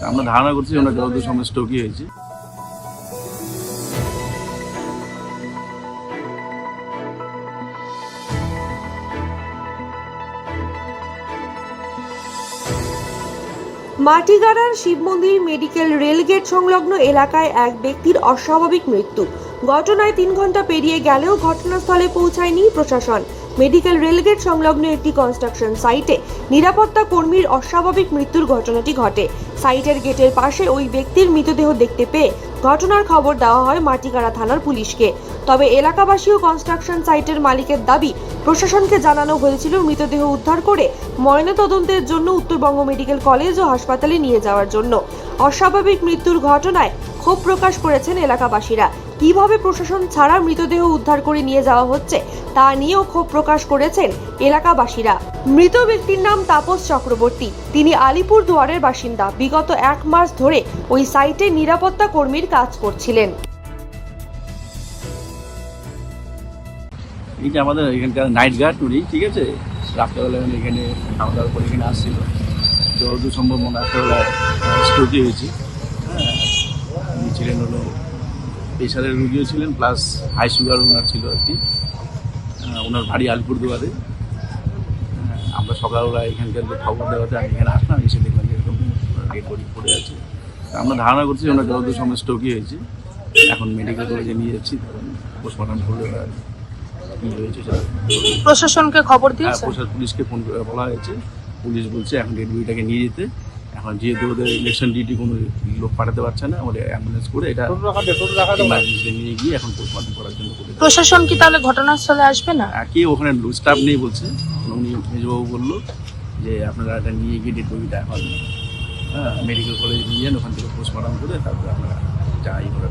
আমরা ধারণা করছি ওনার যতদূর সময় স্ট্রোকই হয়েছে। মাটিগাড়ার শিব মন্দির মেডিকেল রেলগেট সংলগ্ন এলাকায় এক ব্যক্তির অস্বাভাবিক মৃত্যু। ঘটনায় 3 ঘন্টা পেরিয়ে গেলেও ঘটনাস্থলে পৌঁছায়নি প্রশাসন। মেডিকেল রেলগেট সংলগ্ন একটি কনস্ট্রাকশন সাইটে নিরাপত্তা কর্মীর অস্বাভাবিক মৃত্যুর ঘটনাটি ঘটে। সাইটের গেটের পাশে ওই ব্যক্তির মৃতদেহ দেখতে পেয়ে ঘটনার খবর দেওয়া হয় মাটিগাড়া থানার পুলিশকে। তবে এলাকাবাসী ও কনস্ট্রাকশন সাইটের মালিকের দাবি, প্রশাসনকে জানানো হয়েছিল মৃতদেহ উদ্ধার করে ময়নাতদন্তের জন্য উত্তরবঙ্গ মেডিকেল কলেজ ও হাসপাতালে নিয়ে যাওয়ার জন্য। অস্বাভাবিক মৃত্যুর ঘটনায় ক্ষোভ প্রকাশ করেছেন এলাকাবাসীরা। কিভাবে প্রশাসন ছাড়া মৃতদেহ উদ্ধার করে নিয়ে যাওয়া হচ্ছে তা নিয়েও ক্ষোভ প্রকাশ করেছেন এলাকাবাসীরা। মৃত ব্যক্তির নাম তাপস চক্রবর্তী। তিনি আলিপুর দুয়ারের বাসিন্দা। বিগত 1 মাস ধরে ওই সাইটে নিরাপত্তা কর্মীর কাজ করছিলেন। এই যে আমাদের এখানকার নাইট গার্ড উনি, ঠিক আছে, রাত্রেবেলা উনি এখানে খাওয়া দাওয়ার পরে এখানে আসছিল। যতদূর সম্ভব মনে রাত্রেবেলায় স্ট্রোকই হয়েছে। হ্যাঁ, উনি ছিলেন হলো প্রেশারের রুগীও ছিলেন, প্লাস হাই সুগার ওনার ছিল আর কি। ওনার বাড়ি আলিপুরদুয়ারে। আমরা সকালবেলা এখানকার খবর দেওয়াতে আমি এখানে আসলাম, এসে দেখলাম যে এরকম ডেড বডি পড়ে আছে। আমরা ধারণা করছি ওনার যতদূর সময় স্ট্রোকই হয়েছে। এখন মেডিকেল কলেজে নিয়ে যাচ্ছি, পোস্টমর্টম করলে কি হয়েছে সেটা। প্রশাসনকে খবর দিয়েছে? পুলিশকে ফোন করে বলা হয়েছে। পুলিশ বলছে এখন ডেড বডিটাকে নিয়ে যেতে। এখন যেহেতু ওদের ইলেকশন ডিউটি কোনো লোক পাঠাতে পারছে না, আমাদের অ্যাম্বুলেন্স করে এটা ইমার্জেন্সিতে নিয়ে গিয়ে এখন পোস্টমর্টম করার জন্য করে। প্রশাসন কি তাহলে ঘটনাস্থলে আসবে না? কি ওখানে স্টাফ নেই বলছে। উনি মেজবাবু বললো যে আপনারা এটা নিয়ে গিয়ে ডেড বডিটা এখন মেডিকেল কলেজে নিয়ে যান, ওখান থেকে পোস্টমর্টম করে তারপরে আপনারা যাই করে।